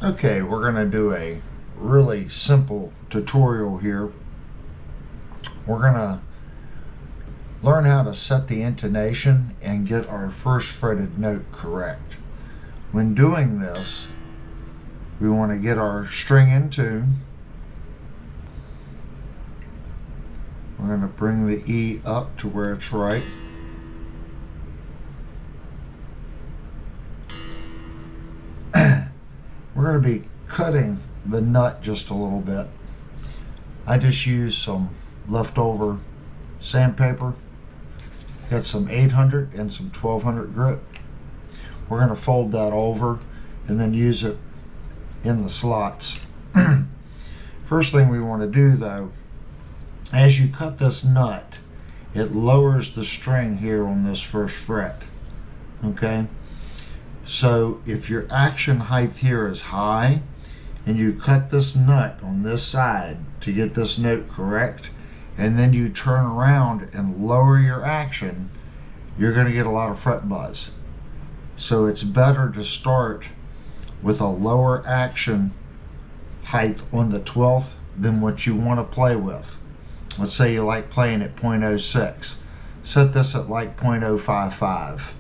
Okay, we're going to do a really simple tutorial here. We're going to learn how to set the intonation and get our first fretted note correct. When doing this, we want to get our string in tune. We're going to bring the E up to where it's right. We're going to be cutting the nut just a little bit. I just used some leftover sandpaper. Got some 800 and some 1200 grit. We're going to fold that over and then use it in the slots. First thing we want to do though, as you cut this nut, it lowers the string here on this first fret. Okay? So if your action height here is high and you cut this nut on this side to get this note correct, and then you turn around and lower your action, you're going to get a lot of fret buzz. So it's better to start with a lower action height on the 12th than what you want to play with. Let's say you like playing at 0.06. Set this at like 0.055.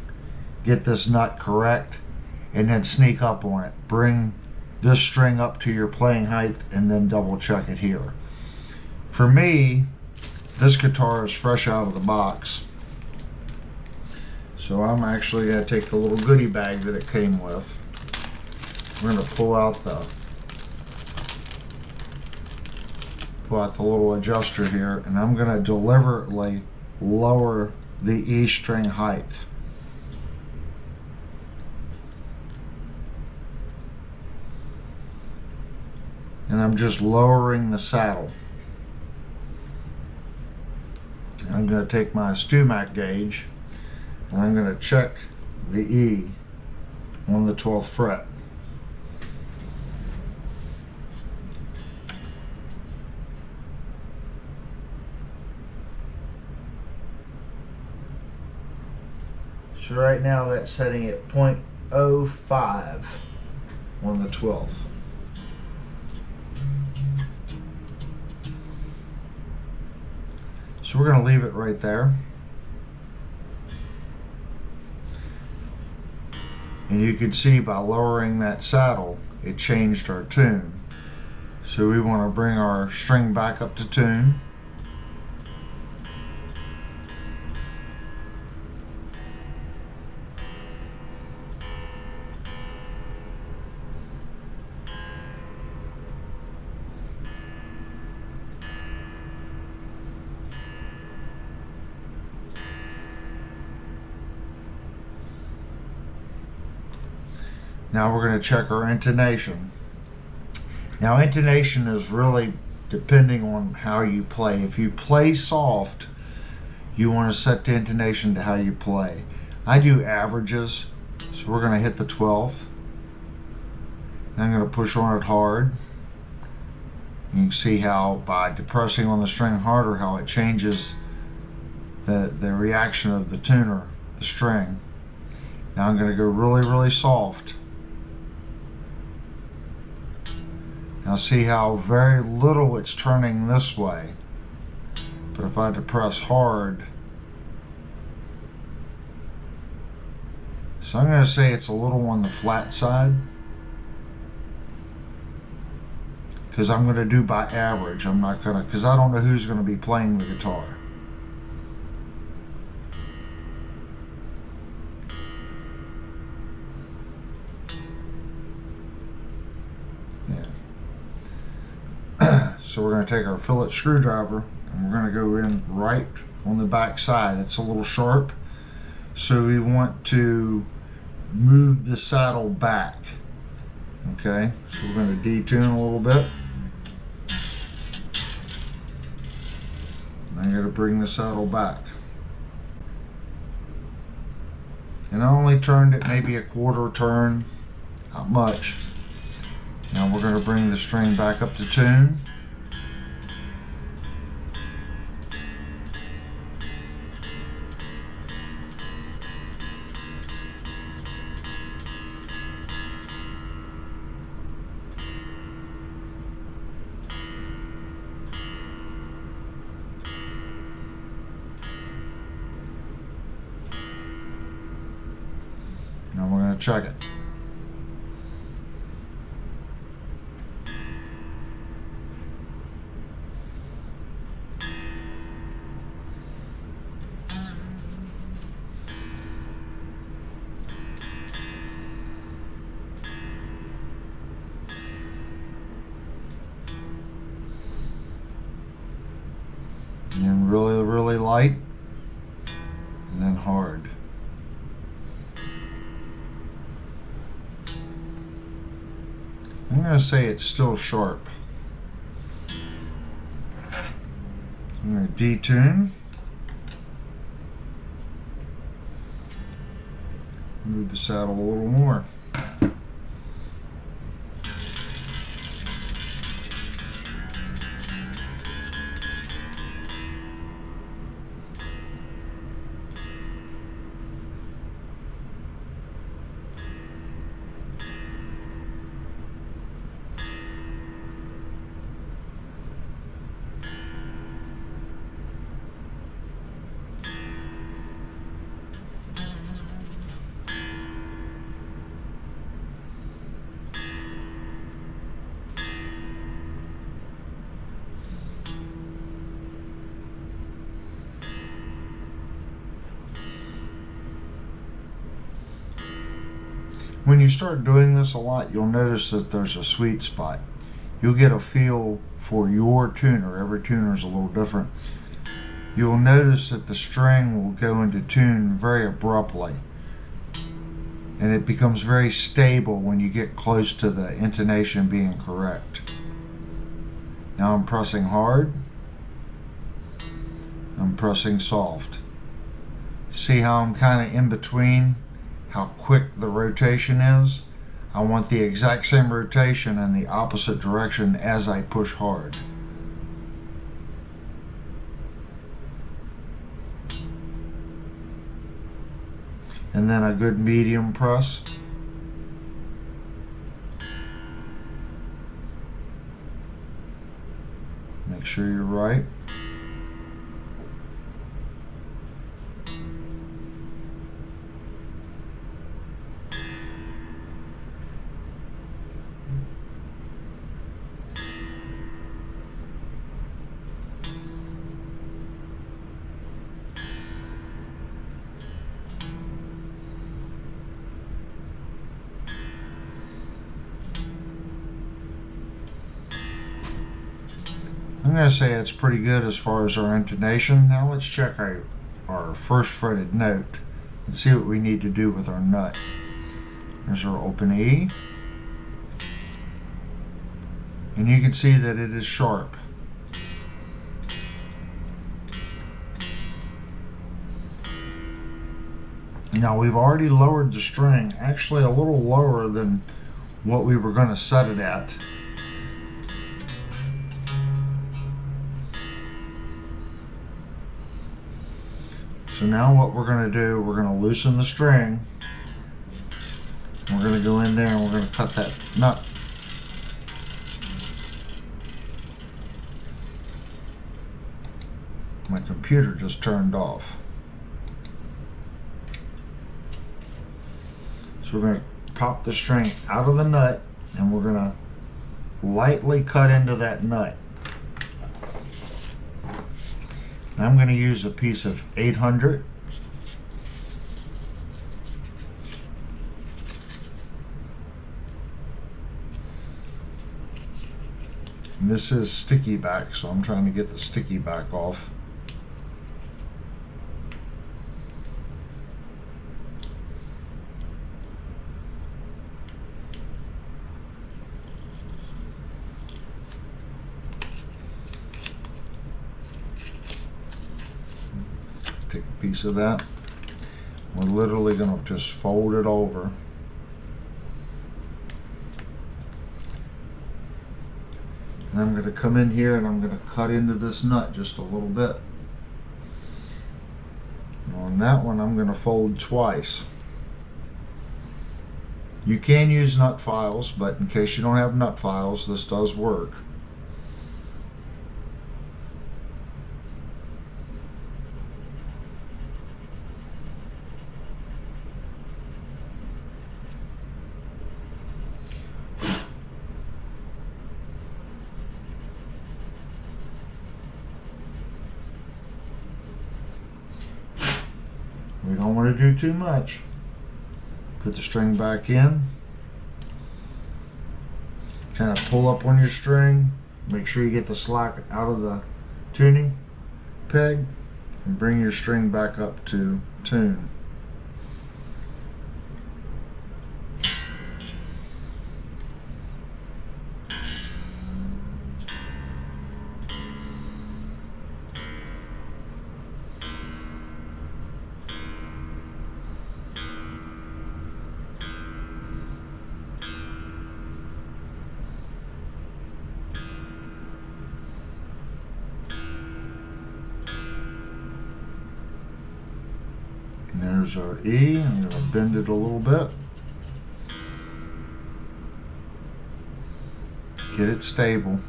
Get this nut correct and then sneak up on it. Bring this string up to your playing height and then double check it here. For me, this guitar is fresh out of the box, so I'm actually going to take the little goodie bag that it came with. We're going to pull out the little adjuster here, and I'm going to deliberately lower the E string height. And I'm just lowering the saddle. I'm going to take my Stumac gauge and I'm going to check the E on the 12th fret. So right now that's setting at 0.05 on the 12th. So we're going to leave it right there. And you can see by lowering that saddle, it changed our tune. So we want to bring our string back up to tune. Now we're going to check our intonation. Now intonation is really depending on how you play. If you play soft, you want to set the intonation to how you play. I do averages, so we're going to hit the 12th. And I'm going to push on it hard. You can see how by depressing on the string harder, how it changes the reaction of the tuner, the string. Now I'm going to go really, really soft. Now see how very little it's turning this way. But if I depress hard, so I'm going to say it's a little on the flat side, because I'm going to do by average. I'm not going to, because I don't know who's going to be playing the guitar. So we're going to take our Phillips screwdriver and we're going to go in right on the back side. It's a little sharp, so we want to move the saddle back. Okay, so we're going to detune a little bit. And I'm going to bring the saddle back. And I only turned it maybe a quarter turn, not much. Now we're going to bring the string back up to tune. check it. And then really, really light, and then hard. I'm going to say it's still sharp. I'm going to detune. Move the saddle a little more. When you start doing this a lot, you'll notice that there's a sweet spot. You'll get a feel for your tuner. Every tuner is a little different. You'll notice that the string will go into tune very abruptly, and it becomes very stable when you get close to the intonation being correct. Now I'm pressing hard. I'm pressing soft. See how I'm kind of in between? How quick the rotation is. I want the exact same rotation in the opposite direction as I push hard. And then a good medium press. Make sure you're right. I'm going to say it's pretty good as far as our intonation. Now let's check our first fretted note and see what we need to do with our nut. There's our open E. And you can see that it is sharp. Now we've already lowered the string, actually a little lower than what we were going to set it at. So now what we're going to do, we're going to loosen the string. We're going to go in there and we're going to cut that nut. My computer just turned off. So we're going to pop the string out of the nut and we're going to lightly cut into that nut. I'm going to use a piece of 800. And this is sticky back, so I'm trying to get the sticky back off. Take a piece of that. We're literally going to just fold it over. And I'm going to come in here and I'm going to cut into this nut just a little bit. And on that one I'm going to fold twice. You can use nut files, but in case you don't have nut files, this does work. don't want to do too much. Put the string back in. Kind of pull up on your string. Make sure you get the slack out of the tuning peg and bring your string back up to tune. There's our E. I'm going to bend it a little bit. Get it stable.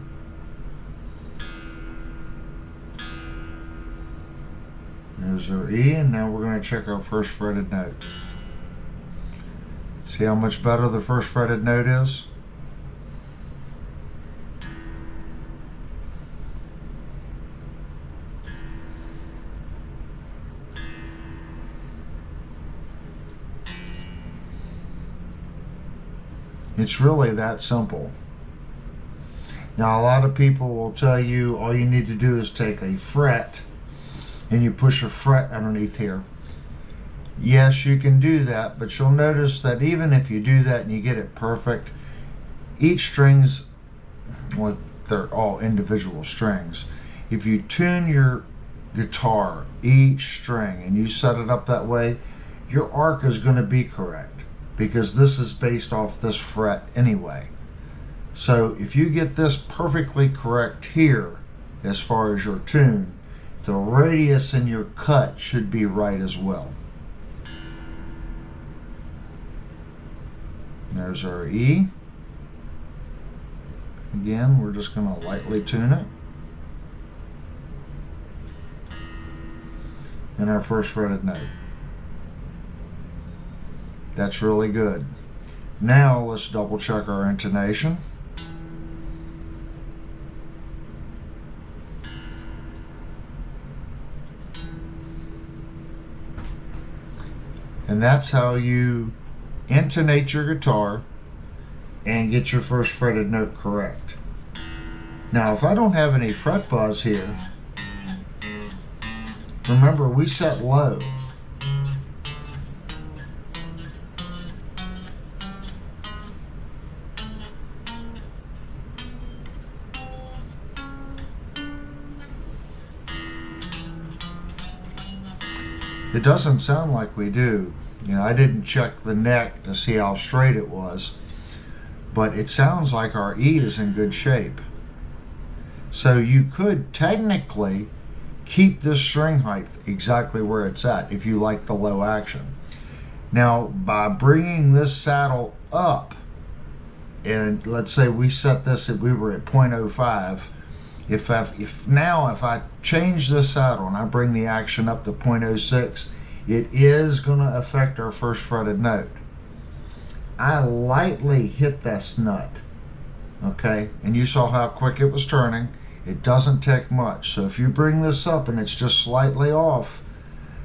There's our E, and now we're going to check our first fretted note. See how much better the first fretted note is? It's really that simple. Now, a lot of people will tell you all you need to do is take a fret and you push a fret underneath here. Yes, you can do that, but you'll notice that even if you do that and you get it perfect, each string's, well, they're all individual strings. If you tune your guitar, each string, and you set it up that way, your arc is going to be correct, because this is based off this fret anyway. So if you get this perfectly correct here, as far as your tune, the radius in your cut should be right as well. There's our E. Again, we're just going to lightly tune it. And our first fretted note. That's really good. Now let's double check our intonation. And that's how you intonate your guitar and get your first fretted note correct. Now, if I don't have any fret buzz here, remember we set low. It doesn't sound like we do. You know, I didn't check the neck to see how straight it was, but it sounds like our E is in good shape. So you could technically keep this string height exactly where it's at if you like the low action. Now, by bringing this saddle up, and let's say we set this if we were at 0.05, if I change this saddle and I bring the action up to 0.06, it is going to affect our first fretted note. I lightly hit this nut, okay? And you saw how quick it was turning. It doesn't take much. So if you bring this up and it's just slightly off,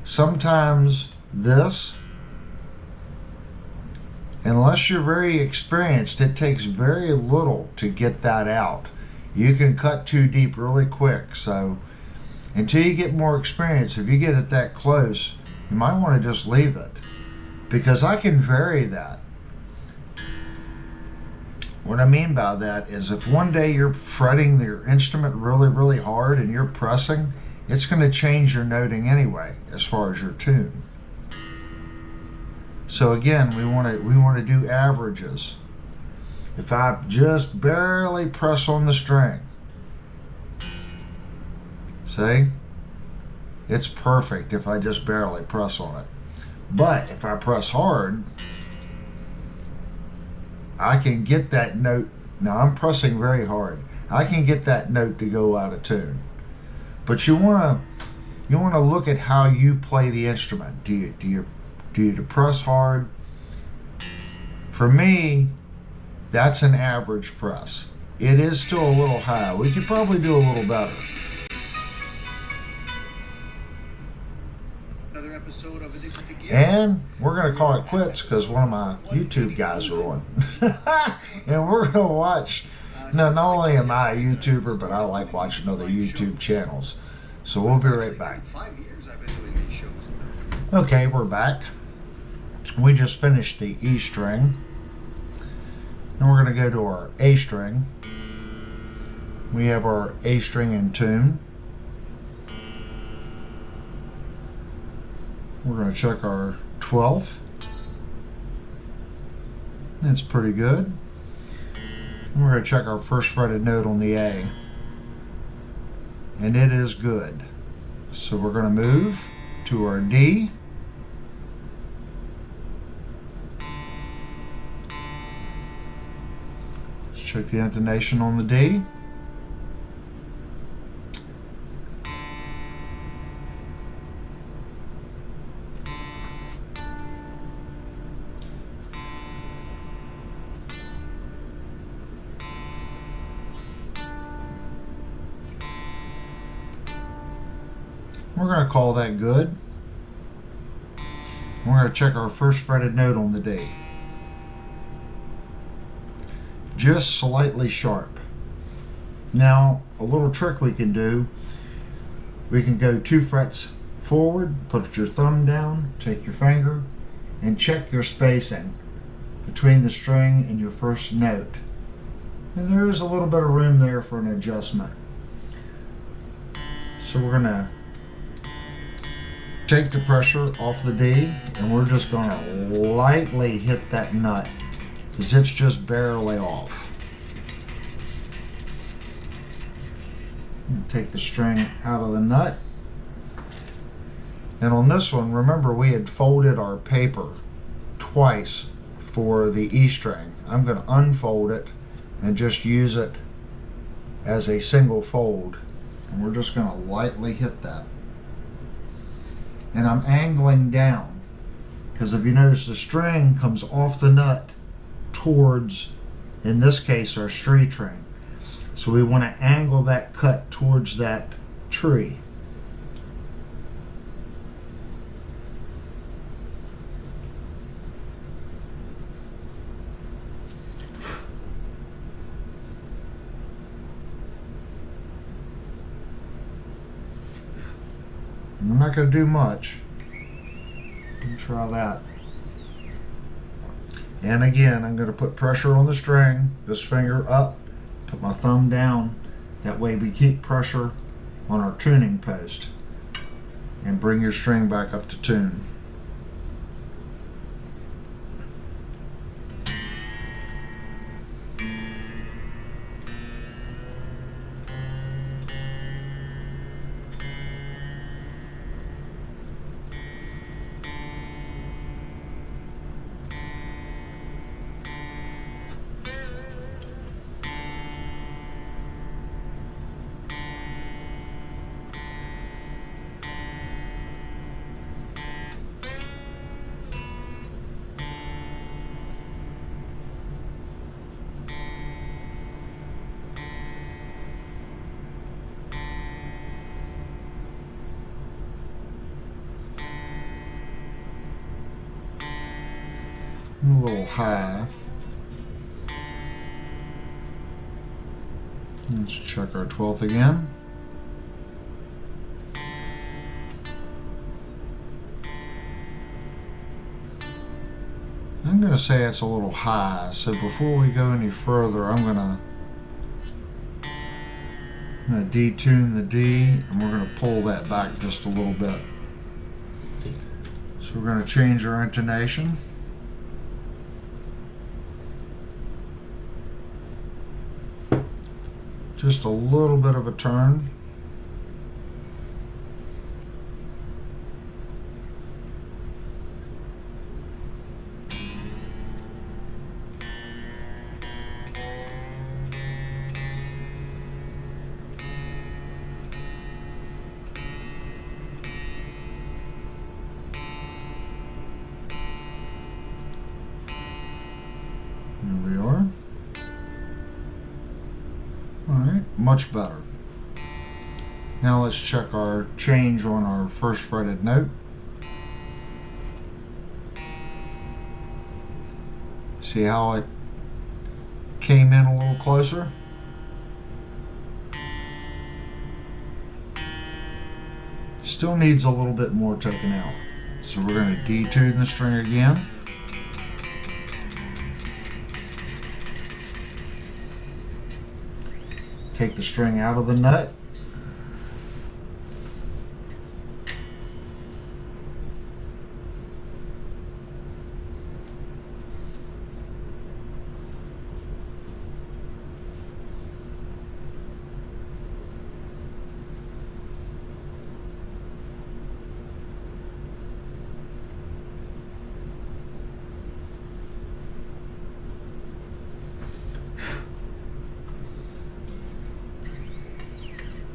sometimes this, unless you're very experienced, it takes very little to get that out. You can cut too deep really quick. So until you get more experience, if you get it that close, you might want to just leave it, because I can vary that. What I mean by that is if one day you're fretting your instrument really, really hard and you're pressing, it's going to change your noting anyway as far as your tune. So again, we want to do averages. If I just barely press on the string, see? It's perfect if I just barely press on it. But if I press hard, I can get that note. Now I'm pressing very hard. I can get that note to go out of tune. But you want to look at how you play the instrument. Do you press hard? For me, that's an average press. It is still a little high. We could probably do a little better. Another episode of And we're going to call it quits because one of my YouTube guys are on. And we're going to watch. Now, not only am I a YouTuber, but I like watching other YouTube channels. So we'll be right back. Okay, we're back. We just finished the E string. And we're going to go to our A string. We have our A string in tune. We're going to check our 12th. It's pretty good. And we're going to check our first fretted note on the A. And it is good. So we're going to move to our D. Let's check the intonation on the D. We're going to call that good. We're going to check our first fretted note on the D. Just slightly sharp. Now, a little trick we can do, we can go 2 frets forward, put your thumb down, take your finger, and check your spacing between the string and your first note. And there is a little bit of room there for an adjustment. So we're going to take the pressure off the D, and we're just going to lightly hit that nut because it's just barely off. And take the string out of the nut. And on this one, remember we had folded our paper twice for the E string. I'm going to unfold it and just use it as a single fold. And we're just going to lightly hit that. And I'm angling down because if you notice the string comes off the nut towards, in this case, our tree string. So we want to angle that cut towards that tree. I'm not going to do much. Let me try that. And again, I'm going to put pressure on the string, this finger up, put my thumb down. That way we keep pressure on our tuning post. And bring your string back up to tune. A little high. Let's check our 12th again. I'm going to say it's a little high, so before we go any further, I'm going to detune the D, and we're going to pull that back just a little bit. So we're going to change our intonation. Just a little bit of a turn. There we are. Alright, much better. Now let's check our change on our first fretted note. See how it came in a little closer? Still needs a little bit more taken out. So we're going to detune the string again. Take the string out of the nut.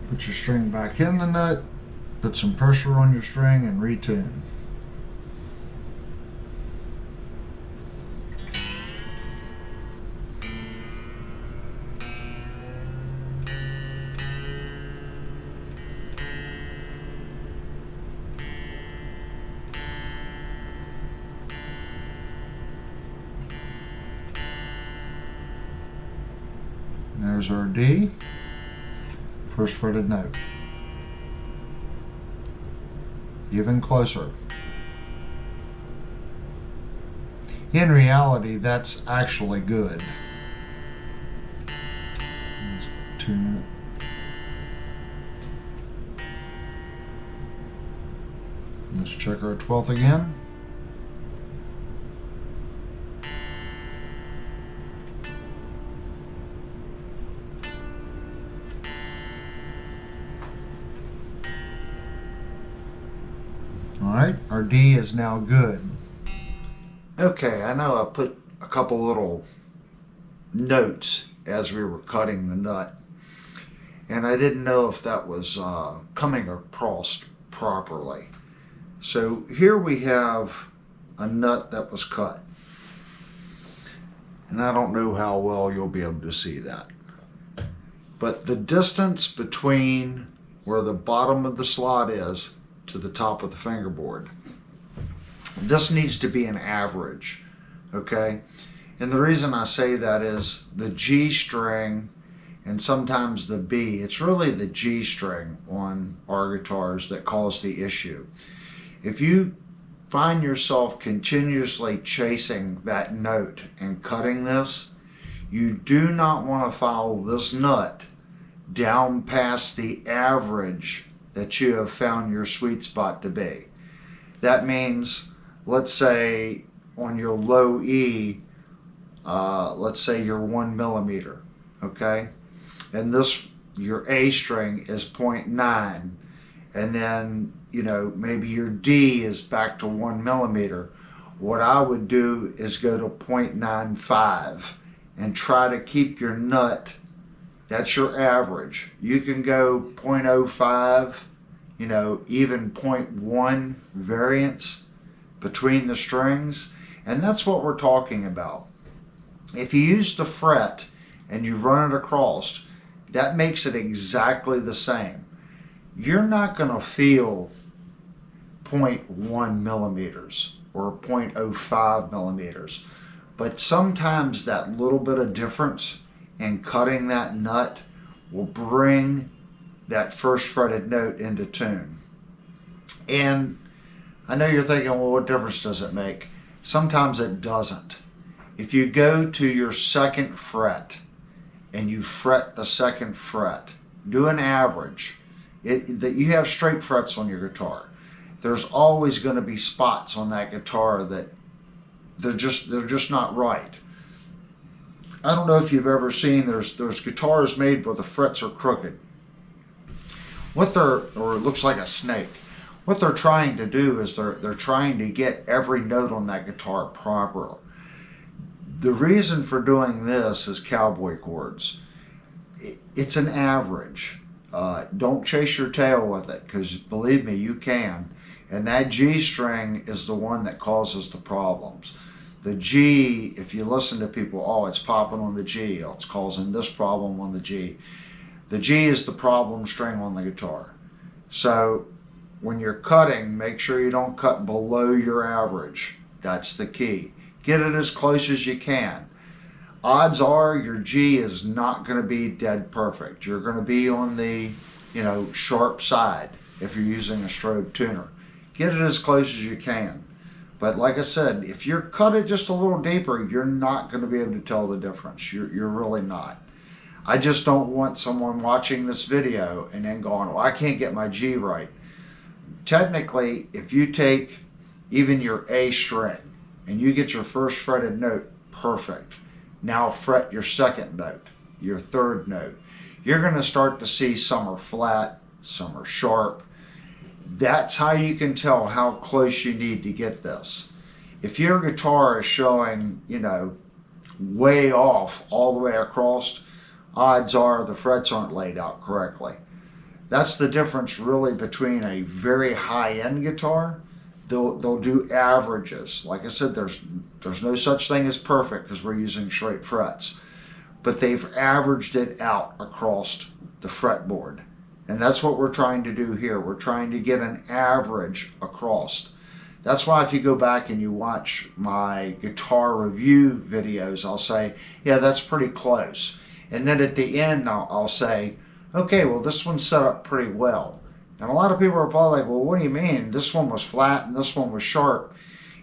Put your string back in the nut, put some pressure on your string and retune. There's our D. First fretted note. Even closer. In reality, that's actually good. Let's tune it. Let's check our 12th again. Alright, our D is now good. Okay, I know I put a couple little notes as we were cutting the nut, and I didn't know if that was coming across properly. So here we have a nut that was cut, and I don't know how well you'll be able to see that, but the distance between where the bottom of the slot is to the top of the fingerboard, this needs to be an average, okay? And the reason I say that is the G string and sometimes the B, it's really the G string on our guitars that cause the issue. If you find yourself continuously chasing that note and cutting this, you do not want to follow this nut down past the average that you have found your sweet spot to be. That means, let's say on your low E, let's say you're 1 millimeter, okay? And this, your A string is 0.9, and then, you know, maybe your D is back to 1 millimeter. What I would do is go to 0.95 and try to keep your nut. That's your average. You can go 0.05, you know, even 0.1 variance between the strings, and that's what we're talking about. If you use the fret and you run it across, that makes it exactly the same. You're not going to feel 0.1 millimeters or 0.05 millimeters, but sometimes that little bit of difference and cutting that nut will bring that first fretted note into tune. And I know you're thinking, well, what difference does it make? Sometimes it doesn't. If you go to your second fret and you fret the second fret, do an average. That you have straight frets on your guitar. There's always going to be spots on that guitar that they're just not right. I don't know if you've ever seen, there's guitars made where the frets are crooked. Or it looks like a snake. What they're trying to do is they're trying to get every note on that guitar proper. The reason for doing this is cowboy chords. It's an average. Don't chase your tail with it, because believe me, you can. And that G string is the one that causes the problems. The G, if you listen to people, oh, it's popping on the G, oh, it's causing this problem on the G. The G is the problem string on the guitar. So when you're cutting, make sure you don't cut below your average. That's the key. Get it as close as you can. Odds are your G is not going to be dead perfect. You're going to be on the, sharp side if you're using a strobe tuner. Get it as close as you can. But like I said, if you cut it just a little deeper, you're not going to be able to tell the difference. You're really not. I just don't want someone watching this video and then going, well, I can't get my G right. Technically, if you take even your A string and you get your first fretted note perfect, now fret your second note, your third note. You're going to start to see some are flat, some are sharp. That's how you can tell how close you need to get this. If your guitar is showing, way off all the way across, odds are the frets aren't laid out correctly. That's the difference really between a very high-end guitar. They'll do averages. Like I said, there's no such thing as perfect because we're using straight frets. But they've averaged it out across the fretboard. And that's what we're trying to do here. We're trying to get an average across. That's why if you go back and you watch my guitar review videos, I'll say, yeah, that's pretty close. And then at the end, I'll say, okay, well, this one's set up pretty well. And a lot of people are probably like, well, what do you mean? This one was flat and this one was sharp.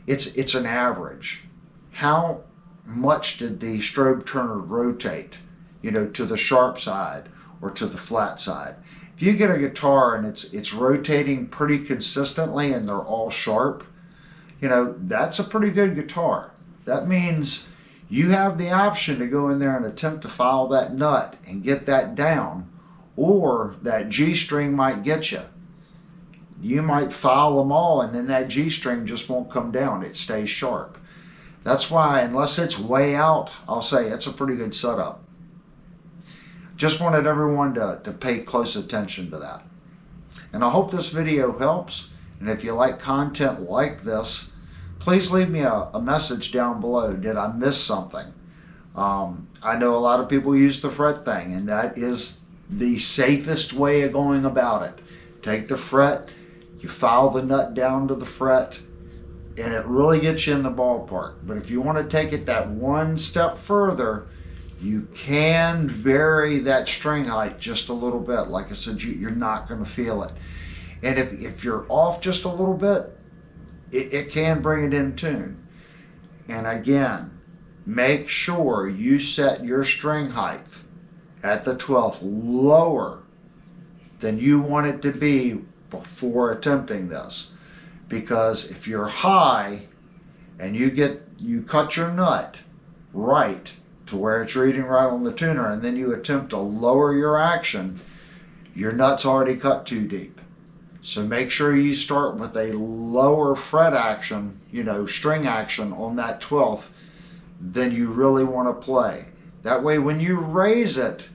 It's an average. How much did the strobe tuner rotate, to the sharp side or to the flat side? If you get a guitar and it's rotating pretty consistently and they're all sharp, that's a pretty good guitar. That means you have the option to go in there and attempt to file that nut and get that down, or that G string might get you. You might file them all and then that G string just won't come down. It stays sharp. That's why, unless it's way out, I'll say it's a pretty good setup. Just wanted everyone to pay close attention to that. And I hope this video helps. And if you like content like this, please leave me a message down below. Did I miss something? I know a lot of people use the fret thing, and that is the safest way of going about it. Take the fret, you file the nut down to the fret, and it really gets you in the ballpark. But if you want to take it that one step further, you can vary that string height just a little bit. Like I said, you're not going to feel it. And if you're off just a little bit, it can bring it in tune. And again, make sure you set your string height at the 12th lower than you want it to be before attempting this. Because if you're high and you cut your nut right to where it's reading right on the tuner, and then you attempt to lower your action, your nut's already cut too deep. So make sure you start with a lower fret action, string action on that 12th than you really want to play. That way when you raise it,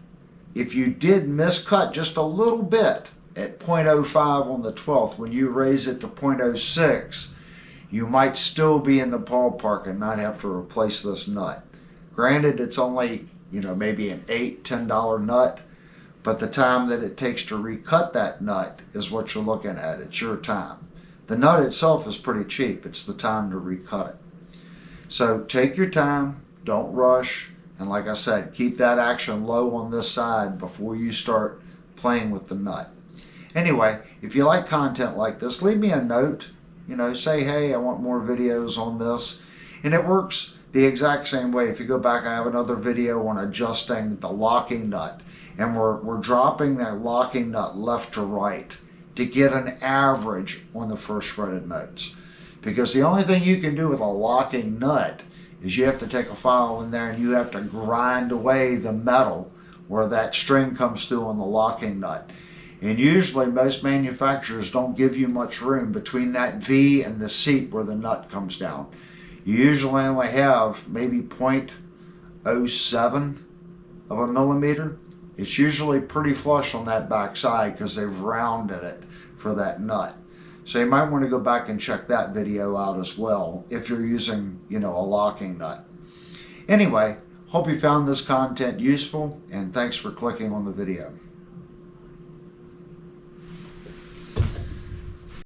if you did miscut just a little bit at 0.05 on the 12th, when you raise it to 0.06, you might still be in the ballpark and not have to replace this nut. Granted, it's only, maybe an $8, $10 nut, but the time that it takes to recut that nut is what you're looking at. It's your time. The nut itself is pretty cheap. It's the time to recut it. So take your time, don't rush, and like I said, keep that action low on this side before you start playing with the nut. Anyway, if you like content like this, leave me a note. Say, hey, I want more videos on this. And it works the exact same way. If you go back, I have another video on adjusting the locking nut. And we're dropping that locking nut left to right to get an average on the first fretted notes. Because the only thing you can do with a locking nut is you have to take a file in there and you have to grind away the metal where that string comes through on the locking nut. And usually most manufacturers don't give you much room between that V and the seat where the nut comes down. You usually only have maybe 0.07 of a millimeter. It's usually pretty flush on that back side because they've rounded it for that nut. So you might want to go back and check that video out as well if you're using, a locking nut. Anyway, hope you found this content useful, and thanks for clicking on the video.